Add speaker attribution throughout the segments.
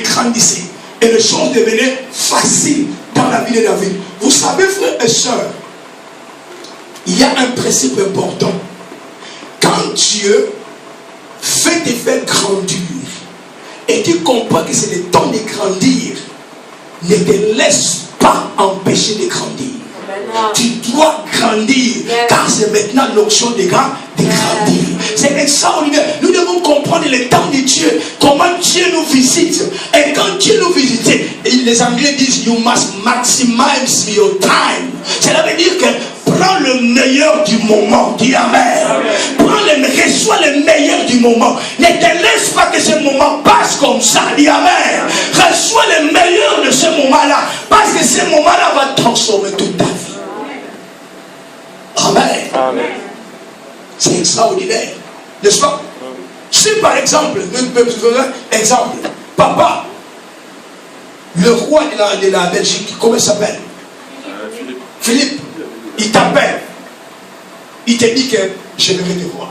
Speaker 1: grandissait. Et les choses devenaient faciles dans la vie de David. Vous savez, frères et sœurs, il y a un principe important. Quand Dieu fait te faire grandir, et tu comprends que c'est le temps de grandir, ne te laisse pas empêcher de grandir. Tu dois grandir, car c'est maintenant l'option de grandir. C'est extraordinaire. Nous devons comprendre le temps de Dieu, comment Dieu nous visite. Et quand Dieu nous visite, les Anglais disent you must maximize your time. Cela veut dire que prends le meilleur du moment. Dis Amen. Reçois le meilleur du moment. Ne te laisse pas que ce moment passe comme ça. Dis Amen. Reçois le meilleur de ce moment-là, parce que ce moment-là va transformer toute ta vie. Amen. Amen. C'est extraordinaire, n'est-ce pas? Si par exemple, papa, le roi de la Belgique, comment il s'appelle? Philippe, il t'appelle, il te dit que j'aimerais te voir.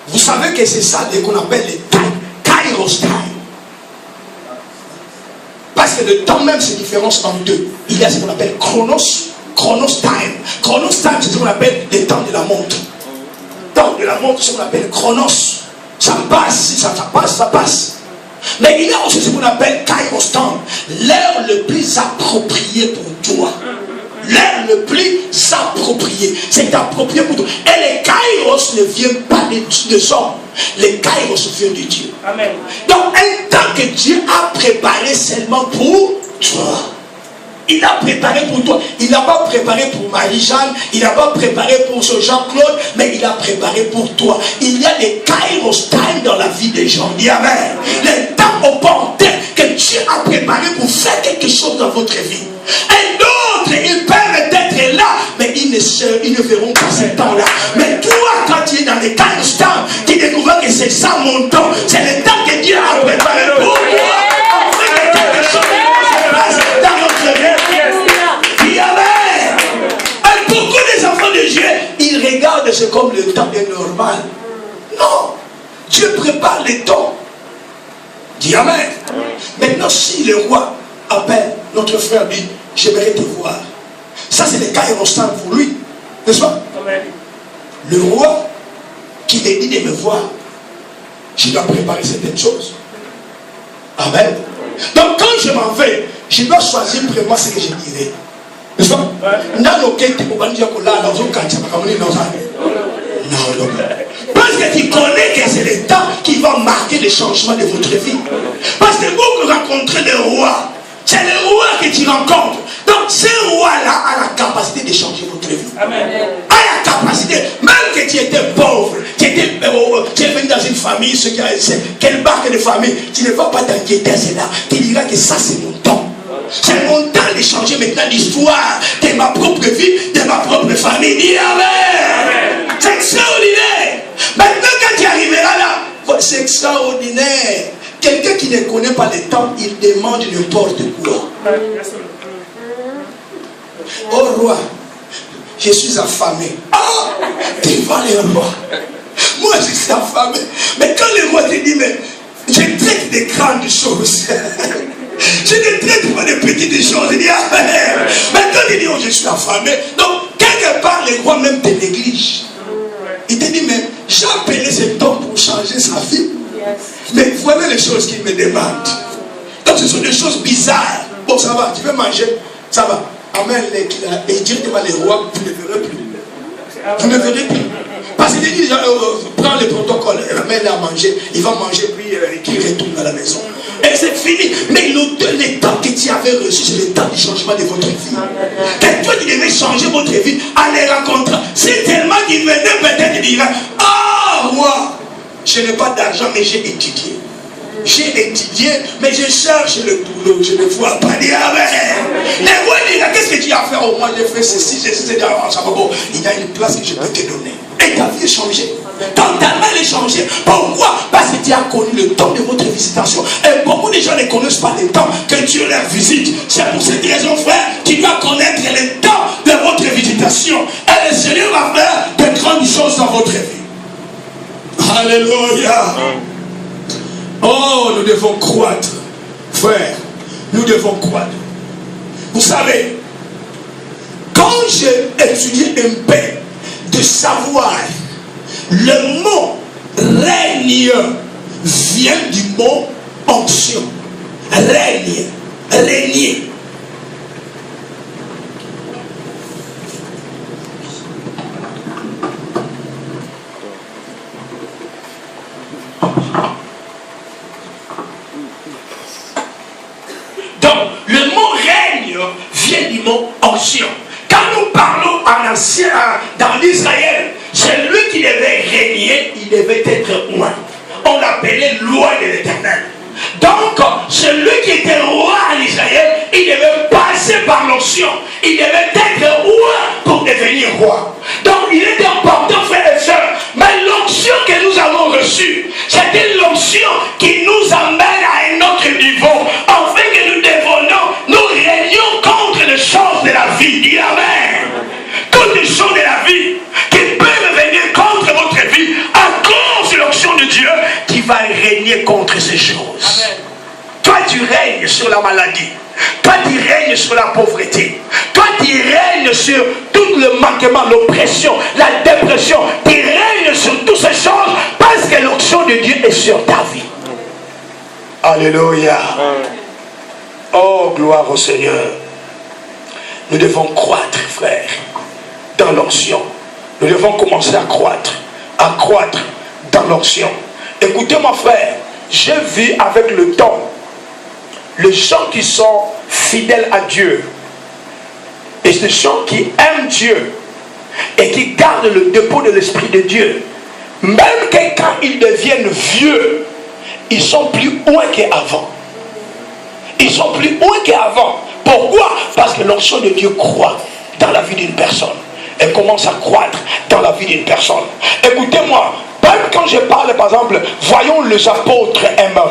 Speaker 1: Vous savez que c'est ça qu'on appelle les time, Kairos time. Parce que le temps même c'est différent entre deux. Il y a ce qu'on appelle Chronos time. Chronos time, c'est ce qu'on appelle le temps de la montre. Le temps de la montre, c'est ce qu'on appelle Chronos. Ça passe, ça passe, ça passe. Mais il y a aussi ce qu'on appelle Kairos time. L'heure le plus appropriée pour toi. L'heure le plus approprié. C'est approprié pour toi. Et les Kairos ne viennent pas des hommes. Les Kairos viennent de Dieu. Amen. Donc un temps que Dieu a préparé seulement pour toi. Il a préparé pour toi. Il n'a pas préparé pour Marie-Jeanne. Il n'a pas préparé pour ce Jean-Claude. Mais il a préparé pour toi. Il y a des Kairos time dans la vie des gens. Dis Amen. Les temps opportuns que Dieu a préparé pour faire quelque chose dans votre vie. Et d'autres, ils peuvent être là, mais ils ne verront pas ce temps-là. Mais toi, quand tu es dans les Kairos time, tu découvres que c'est ça mon temps. C'est le temps que Dieu a préparé pour toi. Dieu, il regarde c'est comme le temps est normal. Non, Dieu prépare le temps. Dis Amen. Maintenant, si le roi appelle notre frère, dit j'aimerais te voir, ça c'est le cas constant pour lui, n'est-ce pas? Amen. Le roi qui me dit de me voir, je dois préparer certaines choses. Amen. Donc quand je m'en vais, je dois choisir vraiment ce que je dirai. N'est-ce pas? Non. Parce que tu connais que c'est le temps qui va marquer le changement de votre vie. Parce que vous rencontrez le roi. C'est le roi que tu rencontres. Donc ce roi-là a la capacité de changer votre vie. Amen. A la capacité, même que tu étais pauvre, tu es venu dans une famille, quelle barque de famille, tu ne vas pas t'inquiéter à cela. Tu diras que ça c'est mon temps. C'est mon temps de changer maintenant l'histoire de ma propre vie, de ma propre famille. Dis Amen. C'est extraordinaire. Maintenant quand tu arriveras là, c'est extraordinaire. Quelqu'un qui ne connaît pas le temps, il demande n'importe quoi. Oh roi, je suis affamé. Ah, tu vas le roi. Moi je suis affamé. Mais quand le roi te dit, mais je traite des grandes choses. Je ne traite pas de petites choses. Il dit, maintenant il dit, oh, je suis affamé. Donc, quelque part, le roi même te néglige. Il te dit, mais j'ai appelé cet homme pour changer sa vie. Mais voilà les choses qu'il me demande. Donc, ce sont des choses bizarres. Bon, ça va, tu veux manger, ça va. Amène-les et directement les rois, vous ne verrez plus. Vous ne verrez plus. Parce qu'il dit, prends le protocole, amène-les à manger. Il va manger, puis qu'il retourne à la maison. Et c'est fini. Mais le temps que tu avais reçu, c'est le temps du changement de votre vie. Que toi, tu devais changer votre vie en les rencontrant. C'est tellement qu'il venait peut-être dire, ah, moi, je n'ai pas d'argent, mais j'ai étudié. J'ai étudié, mais je cherche le boulot. Je ne vois pas dire Amen. Les rois disent, qu'est-ce que tu as fait? Oh, moi, j'ai fait ceci, j'ai ceci, bon, il y a une place que je peux te donner. Et ta vie est changée. Ton talent est changé. Pourquoi? Parce que tu as connu le temps de votre visitation. Et beaucoup de gens ne connaissent pas le temps que Dieu leur visite. C'est pour cette raison, frère, tu dois connaître le temps de votre visitation. Et le Seigneur va faire de grandes choses dans votre vie. Alléluia. Oh, nous devons croître. Frère, nous devons croître. Vous savez, quand j'ai étudié un peu de savoir, le mot règne vient du mot onction. Règne, régner. Donc, le mot règne vient du mot onction. Quand nous parlons en ancien, dans l'Israël, celui qui devait régner, il devait être oint. On l'appelait loi de l'Éternel. Donc, celui qui était roi en Israël, il devait passer par l'onction. Il devait être oint pour devenir roi. Donc, il est important, frères et sœurs, mais l'onction que nous avons reçue, c'était l'onction qui nous amène à un autre niveau, afin que nous devenons, nous régnons contre les choses de la vie. Dis Amen. Toutes les choses de la vie qui peuvent venir contre votre vie à cause de l'onction de Dieu qui va régner contre ces choses. Amen. Toi tu règnes sur la maladie. Toi tu règnes sur la pauvreté. Toi tu règnes sur tout le manquement, l'oppression, la dépression. Tu règnes sur toutes ces choses parce que l'onction de Dieu est sur ta vie. Alléluia. Oh, gloire au Seigneur. Nous devons croître, frère, dans l'onction. Nous devons commencer à croître dans l'onction. Écoutez-moi, frère, j'ai vu avec le temps, les gens qui sont fidèles à Dieu, et ces gens qui aiment Dieu, et qui gardent le dépôt de l'Esprit de Dieu, même que quand ils deviennent vieux, ils sont plus loin qu'avant. Ils sont plus loin qu'avant. Pourquoi? Parce que l'onction de Dieu croît dans la vie d'une personne. Elle commence à croître dans la vie d'une personne. Écoutez-moi, même quand je parle, par exemple, voyons les apôtres eux-mêmes.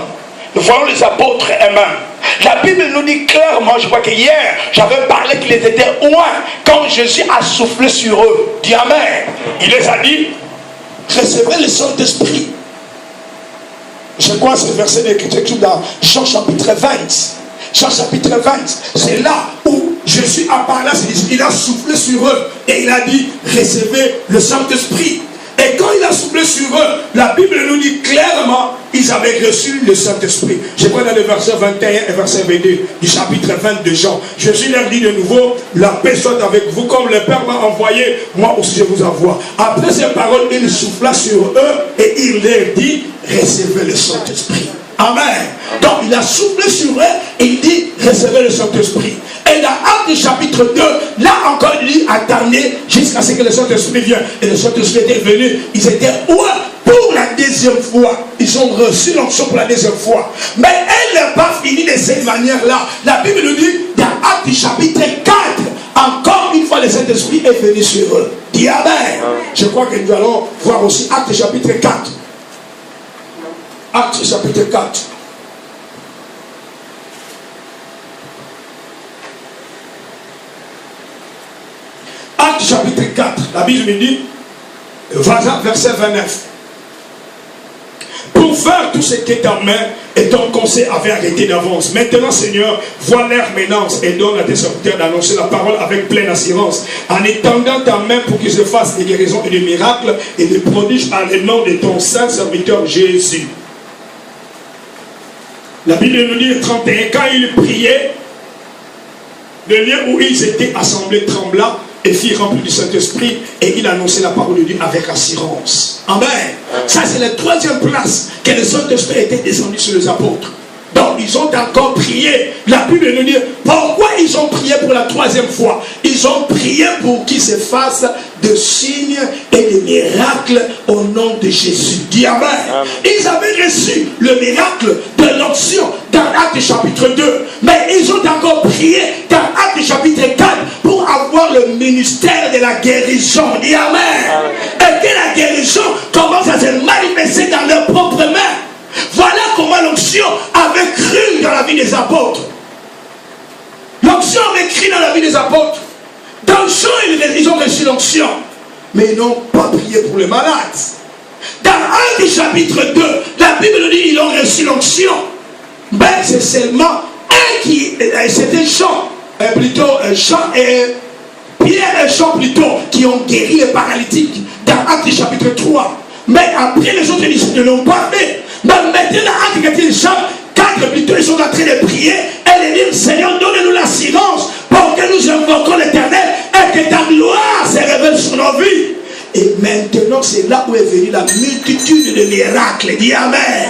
Speaker 1: Nous voyons les apôtres eux-mêmes. La Bible nous dit clairement, je crois que hier, j'avais parlé qu'ils étaient loin quand Jésus a soufflé sur eux. Dis Amen. Il les a dit, recevez le Saint-Esprit. Je crois que c'est le verset d'écriture dans Jean chapitre 20. Jean chapitre 20, c'est là où Jésus a parlé, il a soufflé sur eux et il a dit, recevez le Saint-Esprit. Et quand il a soufflé sur eux, la Bible nous dit clairement, ils avaient reçu le Saint-Esprit. Je crois dans le verset 21 et verset 22 du chapitre 20 de Jean. Jésus leur dit de nouveau, la paix soit avec vous, comme le Père m'a envoyé, moi aussi je vous envoie. Après ces paroles, il souffla sur eux et il leur dit, recevez le Saint-Esprit. Amen. Donc il a soufflé sur eux et il dit, recevez le Saint-Esprit. Et dans Actes chapitre 2, là encore il dit, attendez jusqu'à ce que le Saint-Esprit vienne. Et le Saint-Esprit était venu, ils étaient pour la deuxième fois. Ils ont reçu l'onction pour la deuxième fois. Mais elle n'est pas finie de cette manière-là. La Bible nous dit, dans Actes chapitre 4, encore une fois le Saint-Esprit est venu sur eux. Dis Amen. Je crois que nous allons voir aussi Actes chapitre 4. Actes chapitre 4. Actes chapitre 4. La Bible dit, verset 29. Pour faire tout ce qui est en main et ton conseil avait arrêté d'avance. Maintenant, Seigneur, vois leur menace et donne à tes serviteurs d'annoncer la parole avec pleine assurance, en étendant ta main pour qu'ils se fassent des guérisons et des miracles et des prodiges par le nom de ton saint serviteur Jésus. La Bible nous dit 31, quand ils priaient, le lieu où ils étaient assemblés trembla et fit rempli du Saint-Esprit et il annonçait la parole de Dieu avec assurance. Amen. Ça c'est la troisième place que le Saint-Esprit était descendu sur les apôtres. Donc ils ont encore prié. La Bible nous dit pourquoi ils ont prié pour la troisième fois. Ils ont prié pour qu'ils se fassent de signes et de miracles au nom de Jésus. Dis Amen. Ils avaient reçu le miracle de l'onction dans Actes chapitre 2. Mais ils ont encore prié dans Actes chapitre 4 pour avoir le ministère de la guérison. Dis Amen. Et que la guérison commence à se manifester dans leurs propres mains. Voilà comment l'onction avait cru dans la vie des apôtres. L'onction avait cru dans la vie des apôtres. Dans le champ, ils ont reçu l'onction. Mais ils n'ont pas prié pour les malades. Dans Actes chapitre 2, la Bible nous dit qu'ils ont reçu l'onction. Mais c'est seulement un qui... C'était Jean, plutôt Jean et Pierre et Jean plutôt, qui ont guéri les paralytiques dans Actes chapitre 3. Mais après les autres disciples ne l'ont pas fait. Mais maintenant dans Actes Jean 4 plutôt, ils sont en train de prier et de dire Seigneur, donne-nous la silence pour que nous invoquons l'Éternel et que ta gloire se révèle sur nos vies. Et maintenant, c'est là où est venue la multitude de miracles. Dis Amen.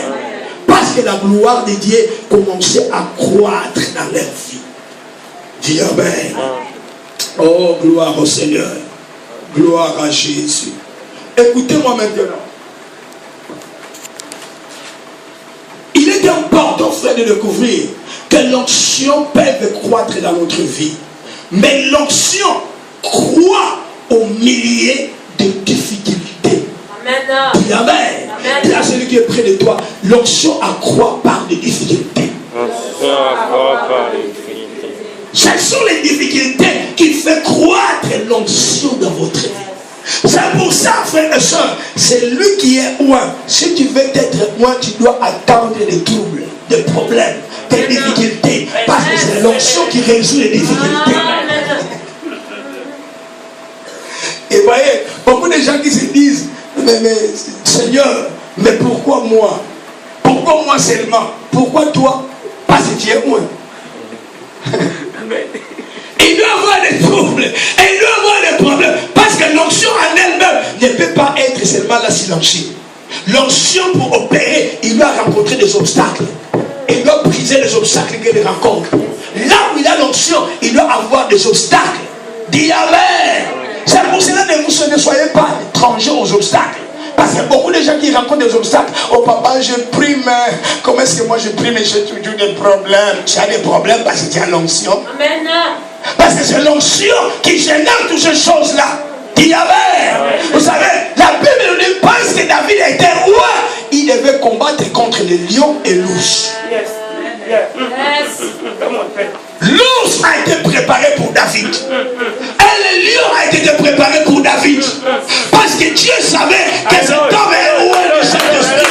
Speaker 1: Parce que la gloire de Dieu commençait à croître dans leur vie. Dis Amen. Oh, gloire au Seigneur. Gloire à Jésus. Écoutez-moi maintenant. Il est important, frère, de découvrir que l'onction peut croître dans notre vie. Mais l'onction croît au milieu des difficultés. Amen. Dis Amen. Dis à celui qui est près de toi, l'onction accroît par des difficultés. Ce sont les difficultés qui font croître l'onction dans votre vie. C'est pour ça, frère et soeur, c'est lui qui est loin. Si tu veux être loin, tu dois attendre des troubles, des problèmes, des difficultés. Parce que c'est l'onction qui résout les difficultés. Et voyez, beaucoup de gens qui se disent, mais Seigneur, mais pourquoi moi? Pourquoi moi seulement? Pourquoi toi? Parce que tu es loin. Il doit avoir des troubles, et il doit avoir des problèmes, parce que l'onction en elle-même ne peut pas être seulement la silencieuse. L'onction pour opérer, il doit rencontrer des obstacles. Il doit briser les obstacles qu'il rencontre. Là où il a l'onction, il doit avoir des obstacles. Dis Amen. C'est pour cela que ne soyez pas étrangers aux obstacles. Parce qu'il y a beaucoup de gens qui rencontrent des obstacles. Oh papa, je prie, mais comment est-ce que moi je prie, mais j'ai toujours des problèmes. Tu as des problèmes parce que tu as l'onction. Amen. Parce que c'est l'onction qui génère toutes ces choses-là. Dis Amen. Vous savez, la Bible nous dit parce que David était roi, il devait combattre contre les lions et l'ours. L'ours a été préparé pour David. Et le lion a été préparé pour David. Parce que Dieu savait que cet homme est loin du Saint-Esprit.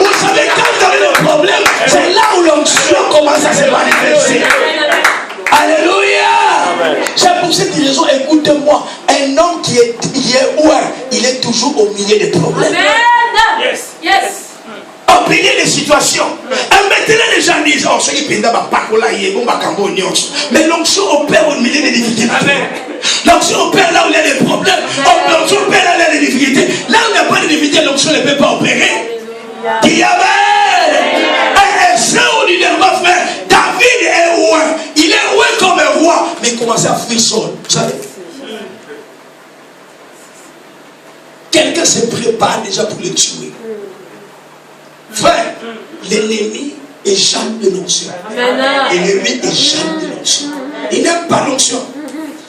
Speaker 1: Vous savez, quand vous avez des problèmes, c'est là où l'onction commence à se manifester. Alléluia. C'est pour cette raison, écoutez-moi, un homme qui est loin, il est toujours au milieu des problèmes. Yes. Au milieu des situations. Et maintenant les gens disent, oh, ce qui est mais l'onction opère au milieu des difficultés. L'onction opère là où il y a des problèmes. L'onction opère là où il y a des difficultés. Là où il n'y a pas de difficultés, l'onction ne peut pas opérer. Dis Amen. Et extraordinairement, frère, David est loin. Il est loin comme un roi, mais il commence à fuir seul. Vous savez, quelqu'un se prépare déjà pour le tuer. Frère, l'ennemi est jamais de l'onction. L'ennemi est jamais de l'onction. Il n'aime pas l'onction.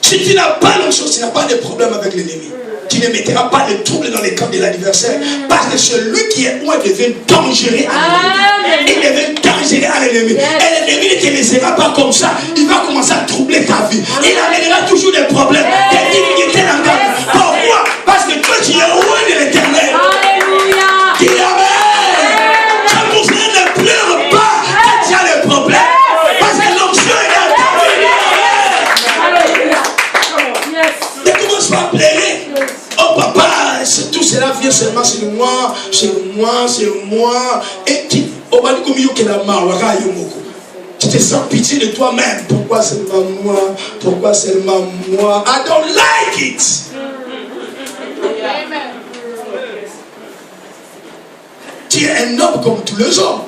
Speaker 1: Si tu n'as pas l'onction, tu n'as pas de problème avec l'ennemi. Tu ne mettras pas de trouble dans les camps de l'adversaire. Parce que celui qui est loin devient dangereux à l'ennemi. Il devient dangereux à l'ennemi. Et l'ennemi ne te laissera pas comme ça. Il va commencer à troubler ta vie. Il amènera toujours des problèmes, des difficultés dans ta vie. Pourquoi? Parce que toi tu es loin de l'Éternel. Dis Amen. C'est pour cela ne pleure pas quand tu as des problèmes. Parce que l'onction est dans ta vie. Ne commence pas à pleurer. Oh papa, tout cela vient seulement sur moi, Et tu te sens pitié de toi-même. Pourquoi seulement moi? Pourquoi seulement moi? I don't like it. Tu es un homme comme tous les hommes.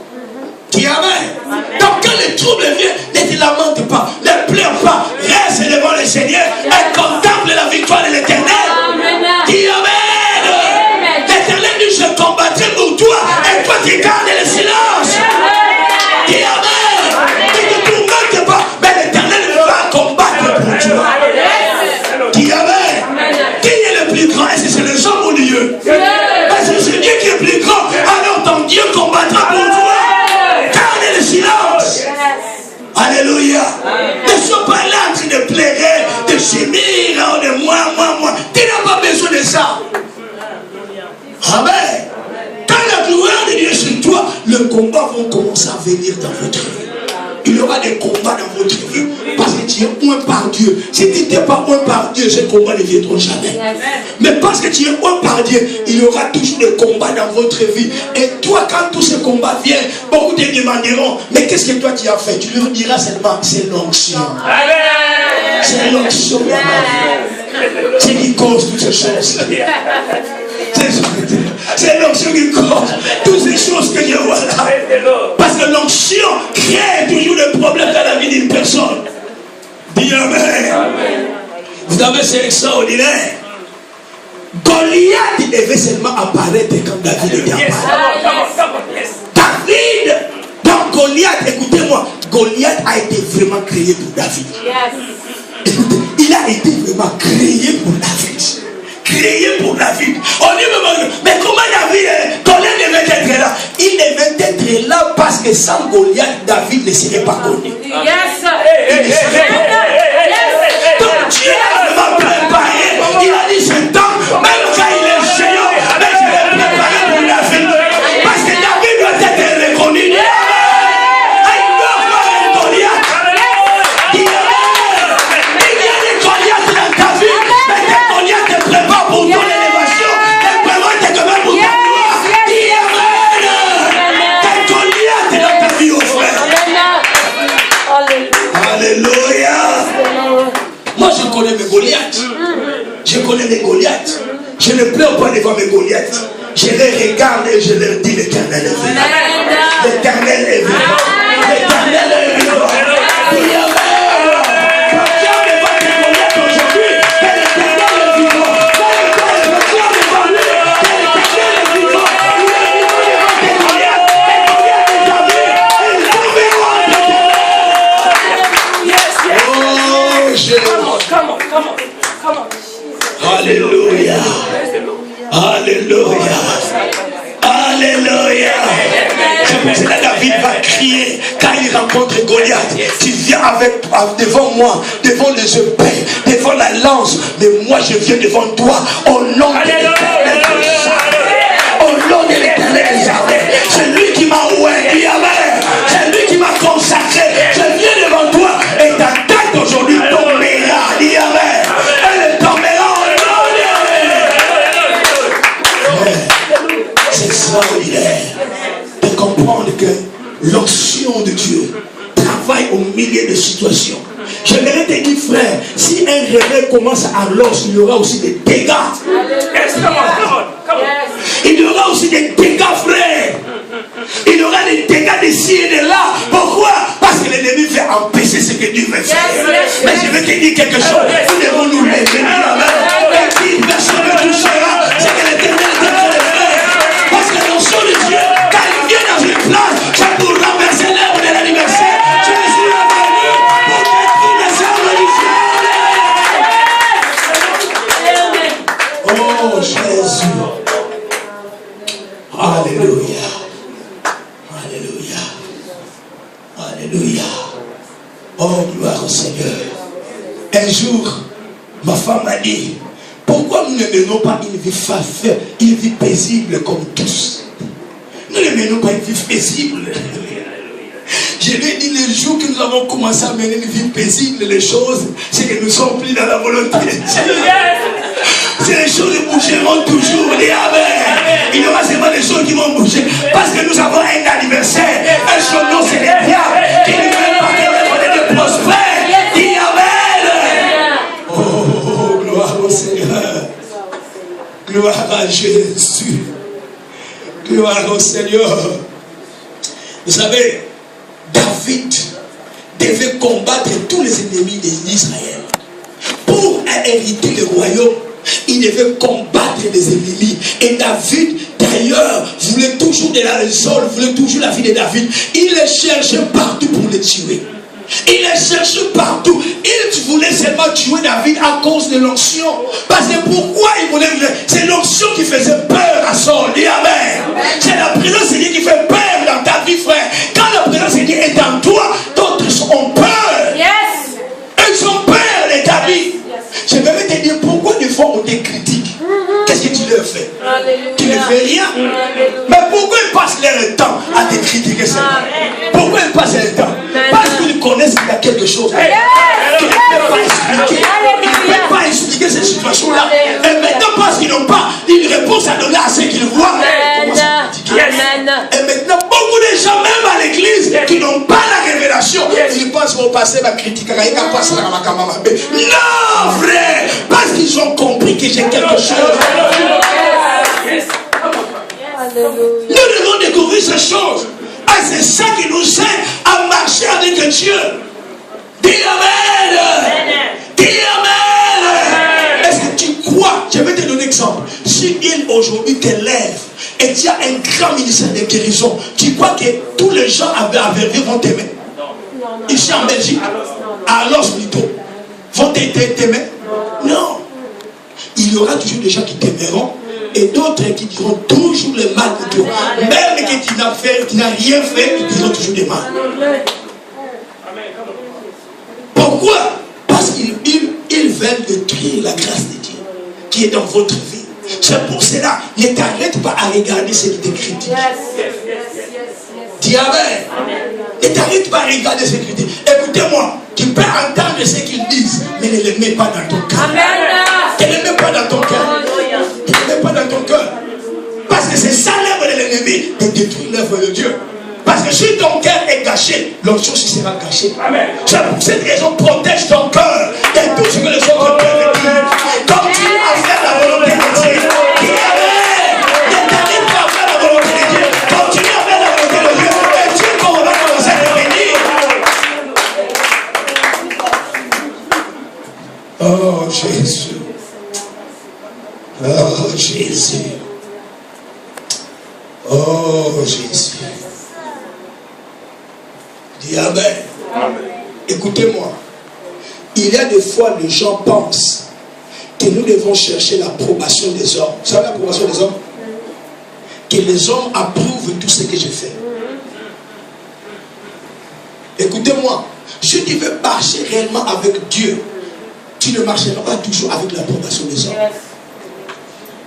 Speaker 1: Dis Amen. Donc quand les troubles viennent, ne te lamente pas, ne pleure pas, reste devant le Seigneur et contemple la victoire de l'Éternel. Dis Amen. L'Éternel dit, je combattrai pour toi et toi tu gardes le silence. Dis Amen. Ne te tourmente pas, mais l'Éternel va combattre pour toi. Dis Amen. Qui est le plus grand? Est-ce que c'est les hommes ou Dieu? Parce que c'est Dieu qui est plus grand. Alors ton Dieu combattra pour toi. Garde le silence. Alléluia. Ne sois pas là en train de pleurer, de gémir. combats vont commencer à venir dans votre vie. Il y aura des combats dans votre vie. Parce que tu es un par Dieu. Si tu n'es pas un par Dieu, ces combats ne viendront jamais. Mais parce que tu es un par Dieu, il y aura toujours des combats dans votre vie. Et toi, quand tous ces combats viennent, beaucoup te demanderont, mais qu'est-ce que toi tu as fait? Tu leur diras seulement, c'est l'onction. C'est l'onction. C'est qui cause toutes ces choses. C'est l'onction qui cause toutes ces choses que je vois là. Parce que l'onction crée toujours des problèmes dans la vie d'une personne. Dis Amen. Vous avez c'est extraordinaire. Goliath devait seulement apparaître quand David était apparu. David, donc Goliath, écoutez-moi, Goliath a été vraiment créé pour David. Écoutez, il a été vraiment créé pour David. Créé pour David. On dit, mais comment David, Goliath devait être là? Il devait être là parce que sans Goliath, David ne serait pas connu. Il ne serait pas connu. Donc Dieu a vraiment préparé. Il a dit, c'est temps, même quand il est géant, mais je vais préparer pour David. Parce que David doit être reconnu. Il doit avoir un Goliath. Il y a des Goliaths dans ta vie, mais des Goliaths te préparent pour ton élévation. Te préparent quand même pour ta gloire. Dis Amen. Des Goliaths dans ta vie, oh frère. Alléluia. Moi je connais mes Goliaths. Je connais mes Goliaths. Je ne pleure pas devant mes Goliaths. Je les regarde et je leur dis l'Éternel est vivant. L'Éternel est vivant. L'Éternel est vivant. Dis Amen. Quand Dieu me voit tes Goliaths aujourd'hui, l'Éternel est vivant. Quand Dieu me voit lui, l'Éternel est vivant. Il est vivant devant tes Goliaths. Tes Goliaths de ta vie, ils sont vivants en l'éternel. Oh Jésus. Come on. Alléluia. Alléluia. Alléluia. C'est pour cela que David va crier quand il rencontre Goliath. Tu viens devant moi, devant les épées, devant la lance, mais moi je viens devant toi au nom de l'Éternel. Au nom de l'Éternel des armées. C'est lui qui m'a oué, dit Amen. C'est lui qui m'a consacré. Je viens devant toi et ta tête aujourd'hui tombera, dit Amen. Elle tombera au nom de Amen. C'est extraordinaire de comprendre que l'onction de Dieu travaille au milieu de situations. J'aimerais te dire, frère, si un réveil commence à l'os, il y aura aussi des dégâts. Il y aura aussi des dégâts, frère. Il y aura des dégâts d'ici et de là. Pourquoi? Parce que l'ennemi veut empêcher ce que Dieu veut faire. Mais je vais te dire quelque chose. Nous devons nous lever. Et qui personne ne touchera, c'est que l'Éternel est en train de faire. Parce que l'onction de Dieu, quand il vient dans une place, c'est pour renverser l'œuvre de l'anniversaire. Je suis venu pour détruire les œuvres du ciel. Oh Jésus. Alléluia. Alléluia. Alléluia. Oh gloire au Seigneur. Un jour, ma femme m'a dit, pourquoi nous ne menons pas une vie facile, une vie paisible comme tous? Nous ne menons pas une vie paisible. Je lui ai dit, le jour que nous avons commencé à mener une vie paisible, les choses, c'est que nous sommes pris dans la volonté de Dieu. C'est les choses qui bougeront toujours. Dis Amen. Il y aura seulement des choses qui vont bouger. Parce que nous avons un anniversaire. Un son nom, c'est le diable qui ne veut pas que de prospère. Dis Amen. Oh, gloire au Seigneur. Gloire à Jésus. Gloire au Seigneur. Vous savez, David devait combattre tous les ennemis d'Israël. Pour hériter le royaume, il devait combattre les ennemis. Et David, d'ailleurs, voulait toujours de la raison, voulait toujours la vie de David. Il les cherchait partout pour les tuer. Il les cherchait partout. Il voulait seulement tuer David à cause de l'onction. Parce que pourquoi il voulait? C'est l'onction qui faisait peur à Saul. Dis Amen. C'est la présence de Dieu qui fait peur dans ta vie, frère. Quand la présence de Dieu est en toi, d'autres ont peur. Ils ont peur de ta vie. Je vais te dire pourquoi des fois on te critique. Qu'est-ce que tu leur fais? Tu ne fais rien. Mais pourquoi? Parce passent leur temps à te critiquer seulement. Pourquoi ils passent leur temps? Parce qu'ils connaissent qu'il y a quelque chose. Qu'ils ne peuvent pas expliquer. Ils ne peuvent pas expliquer cette situation-là. Et maintenant, parce qu'ils n'ont pas une réponse à donner à ce qu'ils voient, ils commencent à critiquer. Et maintenant, beaucoup de gens, même à l'église, qui n'ont pas la révélation, ils pensent au passé, va critiquer. Non, frère, parce qu'ils ont compris que j'ai quelque chose. Nous devons découvrir ces choses. Ah, c'est ça qui nous aide à marcher avec Dieu. Dis Amen. Dis Amen. Est-ce que tu crois? Je vais te donner un exemple. Si il aujourd'hui t'élève et tu as un grand ministère de guérison, tu crois que tous les gens à Verviers vont t'aimer? Ici en Belgique, à Los plutôt, vont t'aimer? Non. Il y aura toujours des gens qui t'aimeront et d'autres qui diront toujours le mal de toi. Même que tu n'as rien fait, ils diront toujours du mal. Pourquoi? Parce qu'ils veulent détruire la grâce de Dieu qui est dans votre vie. C'est pour cela, ne t'arrête pas à regarder ce qui te critique. Dis Amen. Ne t'arrête pas à regarder ce qui te critique. Écoutez-moi, tu peux entendre ce qu'ils disent, mais ne les mets pas dans ton cœur. Ne les mets pas dans ton cœur. Ne les mets pas dans ton cœur. Parce que c'est ça l'œuvre de l'ennemi, de détruire l'œuvre de Dieu. Parce que si ton cœur est gâché, l'autre chose sera gâchée. C'est pour cette raison, protège ton cœur de tout ce que les autres peuvent dire. Continue à faire la volonté de Dieu. Dis Amen. Ne t'arrête pas à faire la volonté de Dieu. Continue à faire la volonté de Dieu. Et Dieu va commencer à te bénir. Oh Jésus. Oh Jésus. Oh Jésus. Dis Amen. Écoutez-moi. Il y a des fois, les gens pensent que nous devons chercher l'approbation des hommes. Vous savez l'approbation des hommes? Que les hommes approuvent tout ce que je fais. Écoutez-moi. Si tu veux marcher réellement avec Dieu, tu ne marcheras pas toujours avec l'approbation des hommes.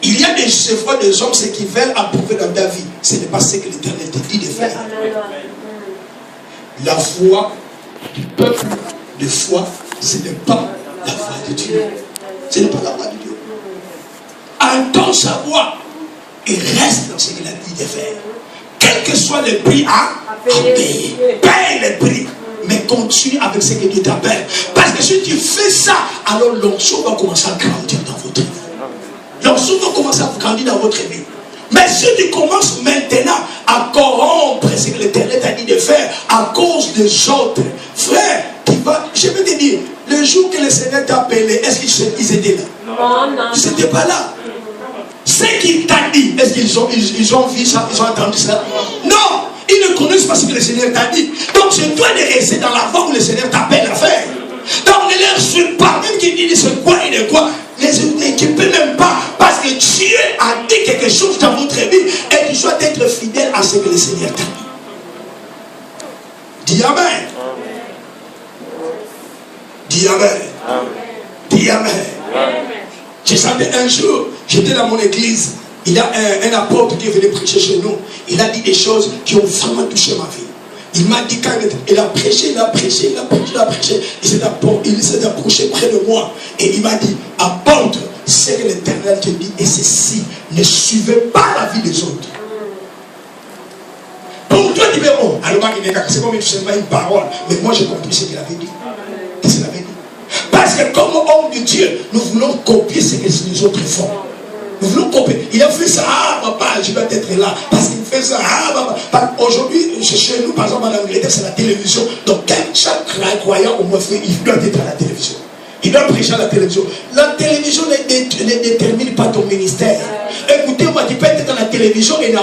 Speaker 1: Il y a des fois des hommes, ce qu'ils veulent approuver dans ta vie, ce n'est pas ce que l'Éternel te dit de faire. La foi du peuple de foi, ce n'est pas la voix de Dieu. Ce n'est pas la voix de Dieu. Entends sa voix et reste dans ce qu'il a dit de faire. Quel que soit le prix à payer. Paye le prix. Mais continue avec ce que Dieu t'appelle. Parce que si tu fais ça, alors l'onction va commencer à grandir dans votre vie. L'onction va commencer à grandir dans votre vie. Mais si tu commences maintenant à corrompre ce que l'Éternel t'a dit de faire à cause des autres, frère, je vais te dire, le jour que le Seigneur t'a appelé, est-ce qu'ils étaient là? Non. Ils n'étaient pas là. Ce qu'il t'a dit, est-ce qu'ils ont vu ça, ils ont entendu ça? Non, ils ne connaissent pas ce que le Seigneur t'a dit. Donc c'est toi de rester dans la voie où le Seigneur t'appelle à faire. Donc ne leur suis pas, même qu'ils disent c'est quoi et de quoi. Ne t'inquiète même pas, parce que Dieu a dit quelque chose dans votre vie et tu dois être fidèle à ce que le Seigneur t'a dit. Dis Amen. Dis Amen. Dis Amen. Je savais un jour, j'étais dans mon église, il y a un apôtre qui est venu prêcher chez nous. Il a dit des choses qui ont vraiment touché ma vie. Il m'a dit quand il a prêché, il s'est approché près de moi et il m'a dit, apôtre, c'est que l'Éternel te dit et ceci, ne suivez pas la vie des autres. Pour toi, tu dis, oh, alors c'est comme une parole, mais moi j'ai compris ce qu'il avait dit. Qu'est-ce qu'il avait dit? Parce que comme homme de Dieu, nous voulons copier ce que les autres font. Nous voulons copier. Il a fait ça, ah papa, je dois être là. Parce qu'il fait ça, ah papa. Aujourd'hui, chez nous, par exemple en Angleterre, c'est la télévision. Donc chaque croyant au moins il doit être à la télévision. Il doit prêcher à la télévision. La télévision ne détermine pas ton ministère. Écoutez-moi, tu peux être dans la télévision et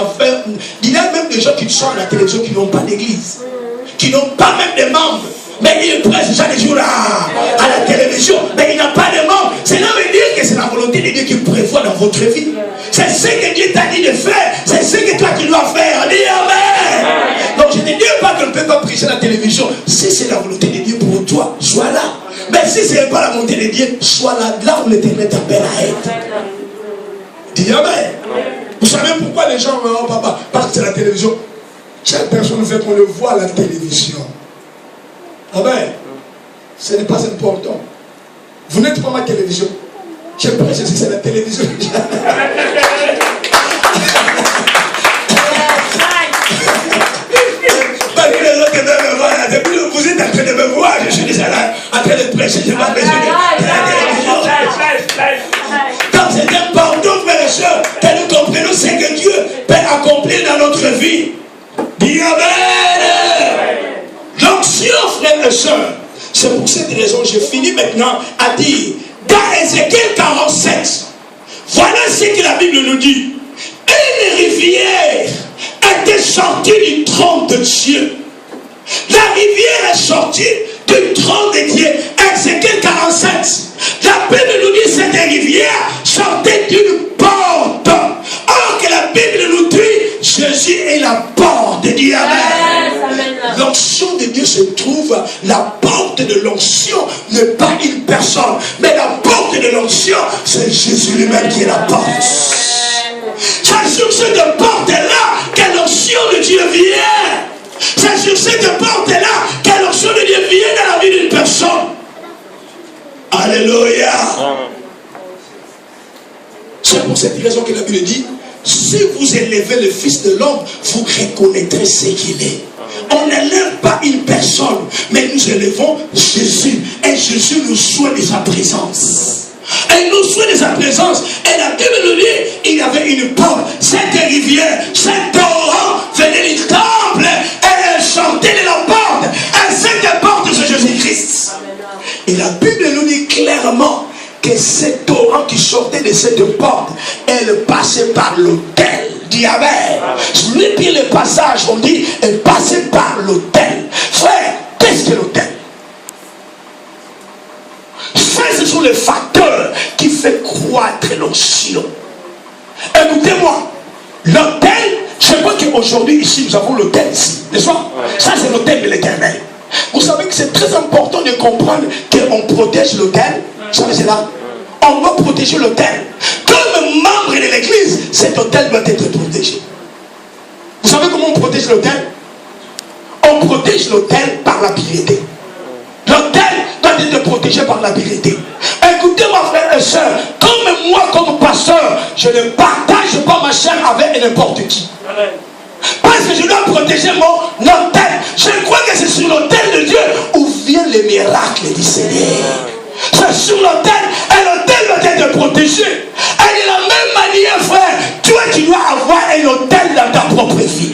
Speaker 1: il y a même des gens qui sont à la télévision qui n'ont pas d'église. Qui n'ont pas même de membres. Mais il prêche chaque jour à la télévision. Mais il n'a pas de membres. Cela veut dire que c'est la volonté de Dieu qui prévoit dans votre vie. C'est ce que Dieu t'a dit de faire. C'est ce que toi tu dois faire. Dis Amen. Donc je ne dis pas que ne peut pas prêcher à la télévision. Si c'est la volonté de Dieu pour toi, sois là. Mais si ce n'est pas la volonté de Dieu, sois là où l'Éternel t'appelle à être. Dis Amen. Vous savez pourquoi les gens partent à la télévision? Chaque personne fait qu'on le voit à la télévision. Amen. Ce n'est pas important. Vous n'êtes pas ma télévision. Je prêche si c'est la télévision. Vous êtes en train de me voir, je suis déjà là, en train de prêcher, je ne vais pas prêcher à la télévision. Donc c'est important, frères et sœurs, que nous comprenions ce que Dieu peut accomplir dans notre vie. Dis Amen. L'onction, frères et sœurs, c'est pour cette raison, je finis maintenant à dire, dans Ézéchiel 47, voilà ce que la Bible nous dit. Une rivière était sortie du trône de Dieu. La rivière est sortie du trône de Dieu. Ézéchiel 47. La Bible nous dit que cette rivière sortait d'une porte. Or que la Bible nous dit Jésus est la porte de Dieu. L'onction de Dieu se trouve, la porte de l'onction n'est pas une personne, mais la porte de l'onction, c'est Jésus lui-même qui est la porte. C'est sur cette porte-là que l'onction de Dieu vient. C'est sur cette porte-là que l'onction de Dieu vient dans la vie d'une personne. Alléluia. C'est pour cette raison que la Bible dit, si vous élevez le Fils de l'homme, vous reconnaîtrez ce qu'il est. On n'élève pas une personne, mais nous élevons Jésus. Et Jésus nous soigne de sa présence. Et nous soigne de sa présence. Et la Bible nous dit, il y avait une porte. Cette rivière, cette torrent venait du temple. Et elle sortait de la porte. Et cette porte, c'est Jésus-Christ. Et la Bible nous dit clairement que ce torrent qui sortait de cette porte, elle passait par l'autel. Dis Amen. Je lis bien le passage, on dit, elle passait par l'autel. Frère, qu'est-ce que l'autel? Ce sont les facteurs qui font croître l'onction. Écoutez-moi, l'autel, je crois qu'aujourd'hui ici, nous avons l'autel ici, n'est-ce pas? Ça c'est l'autel de l'Éternel. Vous savez que c'est très important de comprendre qu'on protège l'autel. Vous savez cela? On doit protéger l'autel. Comme membre de l'église, cet autel doit être protégé. Vous savez comment on protège l'autel? On protège l'autel par la piété. L'autel doit être protégé par la vérité. Écoutez-moi, frères et sœurs, comme moi, comme pasteur, je ne partage pas ma chair avec n'importe qui. Parce que je dois protéger mon autel. Je crois que c'est sur l'autel de Dieu où viennent les miracles du Seigneur. C'est sur l'autel, et l'autel doit être protégé. Et de la même manière, frère, toi tu dois avoir un autel dans ta propre vie.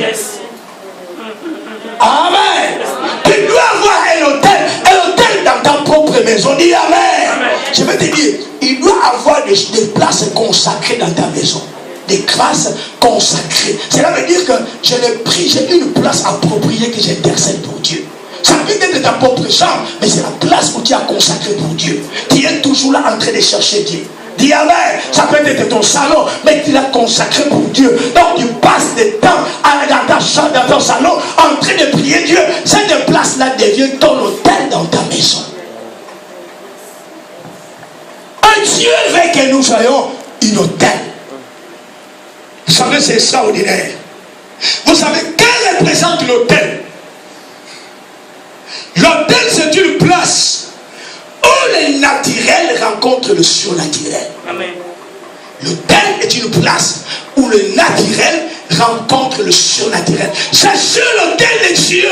Speaker 1: Amen. Tu dois avoir un autel dans ta propre maison. Dis Amen. Je vais te dire, il doit avoir des places consacrées dans ta maison. Des classes consacrées. Cela veut dire que j'ai une place appropriée que j'intercède pour Dieu. Ça peut être ta propre chambre, mais c'est la place où tu as consacré pour Dieu. Tu es toujours là en train de chercher Dieu. Dis Amen. Ça peut être ton salon, mais tu l'as consacré pour Dieu. Donc tu passes des temps dans ta chambre, dans ton salon, en train de prier Dieu. Cette place-là devient ton hôtel dans ta maison. Un Dieu veut que nous soyons une hôtel. Vous savez, c'est extraordinaire. Vous savez, qu'est-ce représente l'hôtel? L'hôtel, c'est une place où le naturel rencontre le surnaturel. Amen. L'hôtel est une place où le naturel rencontre le surnaturel. C'est sur l'autel de Dieu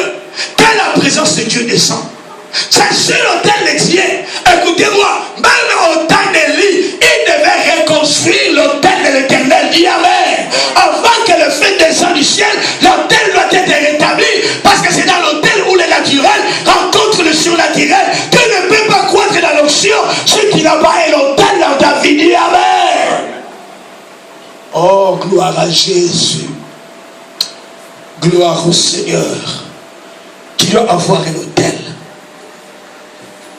Speaker 1: que la présence de Dieu descend. C'est sur l'autel de Dieu. Écoutez-moi, même au temps d'Élie, il devait reconstruire l'autel de l'Éternel. Dis Amen. Avant que le feu descende du ciel, l'autel doit être rétabli. Parce que c'est dans l'autel où le naturel rencontre le surnaturel. Tu ne peux pas croître dans l'onction si tu n'as pas un autel dans ta vie. Dis Amen. Oh, gloire à Jésus. Gloire au Seigneur. Tu dois avoir un autel.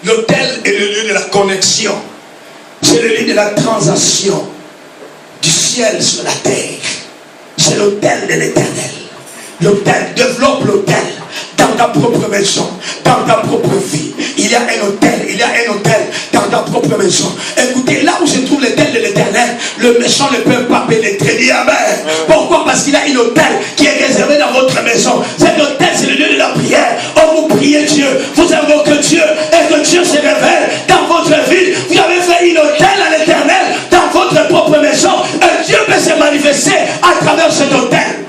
Speaker 1: L'autel est le lieu de la connexion. C'est le lieu de la transaction du ciel sur la terre. C'est l'autel de l'Éternel. L'autel, développe l'autel dans ta propre maison, dans ta propre vie. Il y a un autel dans ta propre maison. Écoutez, là où se trouve l'autel de l'Éternel, le méchant ne peut pas pénétrer. Dis amen. Pourquoi? Parce qu'il a une autel qui est réservé dans votre maison. Cet autel, c'est le lieu de la prière. Oh, vous priez Dieu, vous invoquez Dieu, et que Dieu se révèle dans votre vie. Vous avez fait une autel à l'Éternel dans votre propre maison, et Dieu peut se manifester à travers cet autel.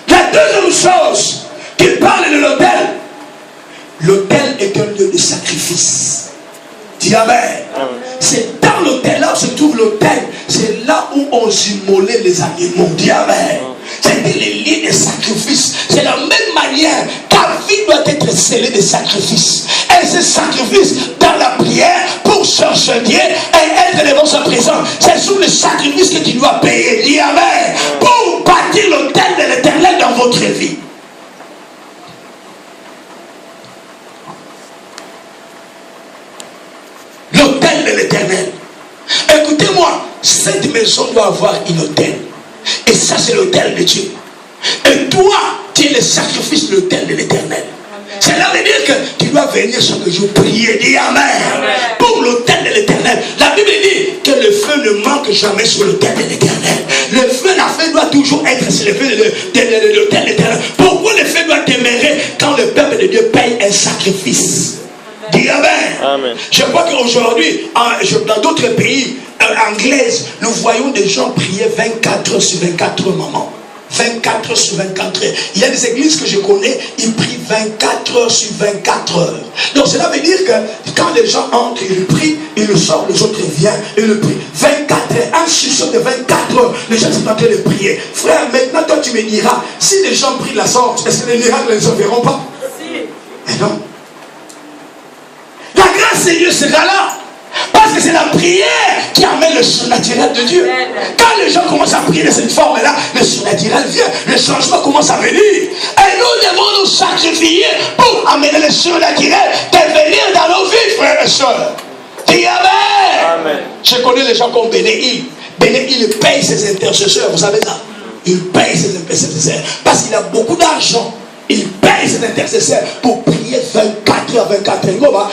Speaker 1: La deuxième chose qui parle de l'autel, l'autel est un lieu de sacrifice. Dis amen. C'est dans l'autel, là où se trouve l'autel, c'est là où on immolait les animaux. Dis amen. C'était les lieux de sacrifice. C'est la même manière ta vie doit être scellée de sacrifices. Et ce sacrifice dans la prière pour chercher Dieu et être devant sa présence, c'est sous le sacrifice que tu dois payer. Dis amen. Pour bâtir l'autel de l'Éternel dans votre vie. L'autel de l'Éternel. Écoutez-moi, cette maison doit avoir une autel. Et ça, c'est l'autel de Dieu. Et toi, tu es le sacrifice de l'autel de l'Éternel. Cela veut dire que tu dois venir chaque jour prier. Dis amen. Pour l'autel de l'Éternel. La Bible dit que le feu ne manque jamais sur l'autel de l'Éternel. Le feu, la feu doit toujours être sur le feu de l'autel de l'Éternel. Pourquoi le feu doit demeurer quand le peuple de Dieu paye un sacrifice? Dis amen. Amen. Je crois qu'aujourd'hui, dans d'autres pays anglaises, nous voyons des gens prier 24 heures sur 24 heures, maman. 24 heures sur 24 heures. Il y a des églises que je connais, ils prient 24 heures sur 24 heures. Donc cela veut dire que quand les gens entrent, ils prient, ils sortent, les autres viennent, ils le prient. 24 heures, un sursaut de 24 heures, les gens sont en train de prier. Frère, maintenant toi tu me diras, si les gens prient la sorte, est-ce que les miracles ne se verront pas? Mais non. La grâce de Dieu sera là. Parce que c'est la prière qui amène le surnaturel de Dieu. Quand les gens commencent à prier de cette forme-là, le surnaturel vient, le changement commence à venir. Et nous devons nous sacrifier pour amener le surnaturel de venir dans nos vies, frères et sœurs. Dis amen. Je connais les gens comme Béné-Il. Béné-Il paye ses intercesseurs, vous savez ça? Il paye ses intercesseurs parce qu'il a beaucoup d'argent. Il paye ses intercesseurs pour prier 24 heures, 24 heures.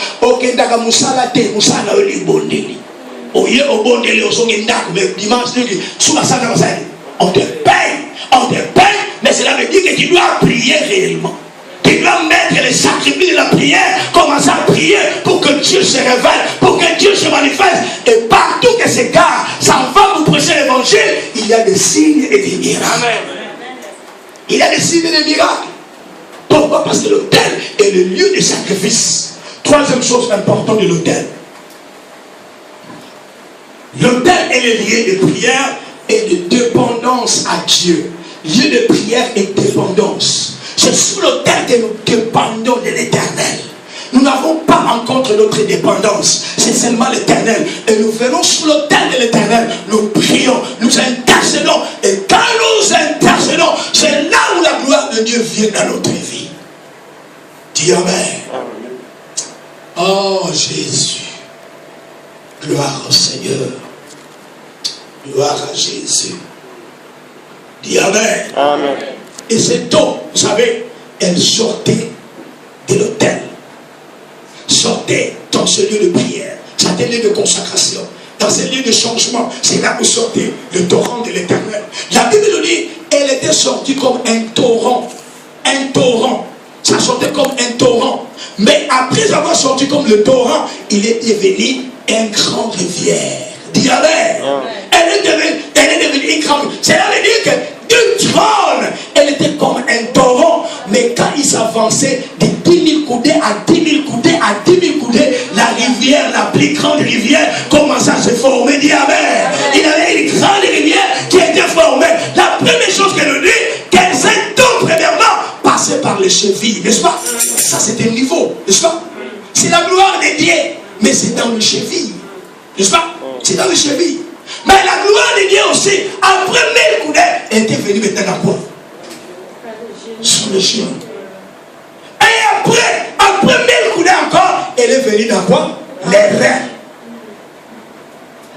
Speaker 1: On te paye, mais cela veut dire que tu dois prier réellement. Tu dois mettre les sacrifices de la prière, commencer à prier pour que Dieu se révèle, pour que Dieu se manifeste. Et partout que c'est gars, ça va vous prêcher l'évangile, il y a des signes et des miracles. Il y a des signes et des miracles. Pourquoi? Parce que l'autel est le lieu de sacrifice. Troisième chose importante de l'autel. L'autel est le lieu de prière et de dépendance à Dieu. Lieu de prière et de dépendance. C'est sous l'autel que nous dépendons de l'Éternel. Nous n'avons pas encore notre dépendance. C'est seulement l'Éternel. Et nous venons sous l'autel de l'Éternel. Nous prions, nous intercédons. Et quand nous intercédons, c'est là où la gloire de Dieu vient dans notre vie. Dis amen. Oh Jésus. Gloire au Seigneur. Gloire à Jésus. Dis amen. Amen. Et cette eau, vous savez, elle sortait de l'autel. Sortait dans ce lieu de prière, dans ce lieu de consacration, dans ce lieu de changement. C'est là où sortait le torrent de l'Éternel. La Bible nous dit, elle était sortie comme un torrent. Un torrent. Ça sortait comme un torrent. Mais après avoir sorti comme le torrent, il est devenu une grande rivière. Dis amen. Elle est devenue une grande rivière. Cela veut dire que du trône, elle était comme un torrent. Mais quand il s'avançait de 10 000 coudées à 10 000 coudées à 10 000 coudées, la rivière, la plus grande rivière, commençait à se former. Dis amen. Il y avait une grande rivière qui était formée. La première chose qu'elle nous dit, qu'elle s'est tout premièrement passée par les chevilles, n'est-ce pas? Ça c'est un niveau, n'est-ce pas? C'est la gloire de Dieu, mais c'est dans les chevilles, n'est-ce pas? C'est dans les chevilles. Mais la gloire de Dieu aussi, après 1000 coudées, elle était venue maintenant dans quoi? Sur les genoux. Et après 1000 coudées encore, elle est venue dans quoi? Les reins.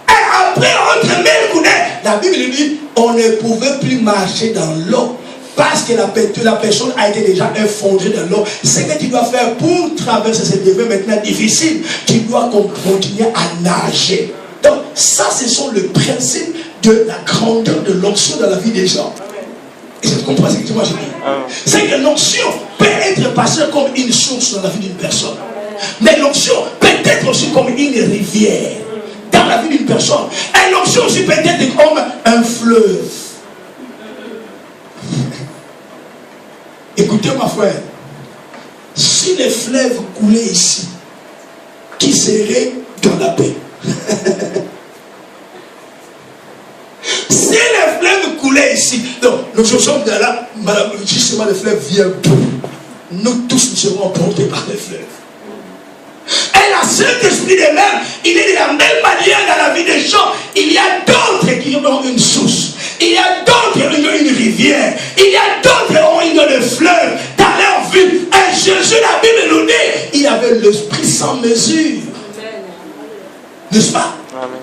Speaker 1: Et après, entre 1000 coudées, la Bible dit, on ne pouvait plus marcher dans l'eau. Parce que la personne a été déjà effondrée dans l'eau. Ce que tu dois faire pour traverser cette devient maintenant difficile. Tu dois continuer à nager. Donc, ça, ce sont le principe de la grandeur de l'onction dans la vie des gens. Et c'est compris ce que moi j'ai dit. C'est que l'onction peut être passée comme une source dans la vie d'une personne. Mais l'onction peut être aussi comme une rivière dans la vie d'une personne. Et l'onction aussi peut être comme un fleuve. Écoutez ma frère, si les fleuves coulaient ici, qui serait dans la paix? Si les fleuves coulaient ici, donc nous sommes là, justement les fleuves viennent pour nous tous, nous serons emportés par les fleuves. Et la Saint-Esprit de même, il est de la même manière dans la vie des gens. Il y a d'autres qui ont une source. Il y a d'autres qui ont une rivière. Il y a d'autres qui ont une fleuve dans leur vie. Et Jésus, la Bible nous dit, il avait l'esprit sans mesure. N'est-ce pas?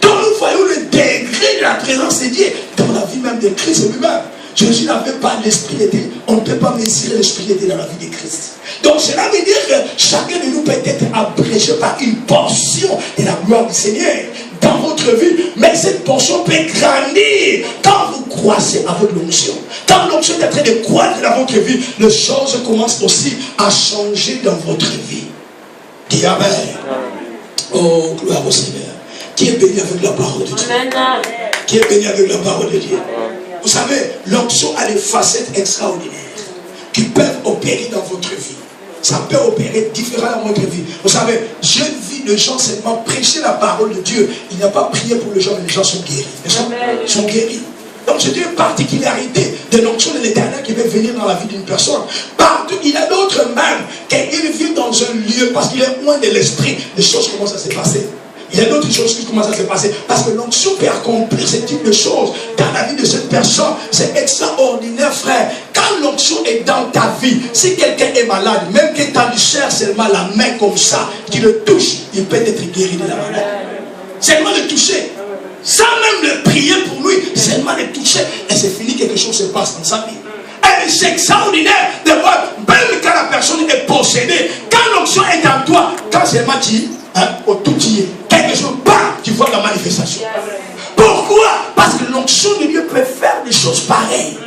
Speaker 1: Donc nous voyons le degré de la présence de Dieu dans la vie même de Christ lui-même. Jésus n'avait pas l'esprit de Dieu. On ne peut pas mesurer l'esprit de Dieu dans la vie de Christ. Donc cela veut dire que chacun de nous peut être abrégé par une portion de la gloire du Seigneur dans votre vie. Mais cette portion peut grandir quand vous croissez à votre onction. Quand l'onction est en train de croître dans votre vie, les choses commencent aussi à changer dans votre vie. Dis Amen. Oh, gloire au Seigneur. Qui est béni avec la parole de Dieu? Qui est béni avec la parole de Dieu? Vous savez, l'onction a des facettes extraordinaires qui peuvent opérer dans votre vie. Ça peut opérer différemment dans votre vie. Vous savez, j'ai vu les gens seulement prêcher la parole de Dieu. Il n'y a pas prié pour les gens, mais les gens sont guéris. Les gens sont guéris. Donc c'est une particularité de l'onction de l'Éternel qui peut venir dans la vie d'une personne. Partout, il y a d'autres même, qu'ils vivent dans un lieu parce qu'il est loin de l'esprit, les choses commencent à se passer. Il y a d'autres choses qui commencent à se passer. Parce que l'onction peut accomplir ce type de choses dans la vie de cette personne. C'est extraordinaire, frère. Quand l'onction est dans ta vie, si quelqu'un est malade, même que tu lui cherches seulement la main comme ça, tu le touches, il peut être guéri de la maladie. Seulement le toucher. Sans même le prier pour lui, seulement le toucher. Et c'est fini, quelque chose se passe dans sa vie. Et c'est extraordinaire de voir, même quand la personne est possédée, quand l'onction est en toi, quand seulement tu au tout y est, quelque chose, bam, tu vois la manifestation. Pourquoi? Parce que l'onction de Dieu peut faire des choses pareilles.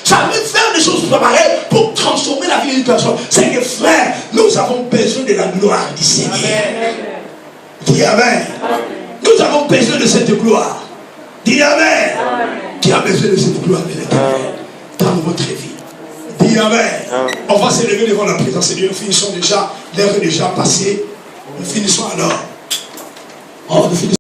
Speaker 1: Ça peut faire des choses pareilles pour transformer la vie d'une personne. C'est que frère, nous avons besoin de la gloire du Seigneur. Dis Amen. Nous avons besoin de cette gloire. Dis Amen. Qui a besoin de cette gloire de l'Éternel dans votre vie? Dis Amen. On va s'élever devant la présence de Dieu. Nous finissons déjà, l'heure est déjà passée. Nous finissons alors. Oh, nous finissons.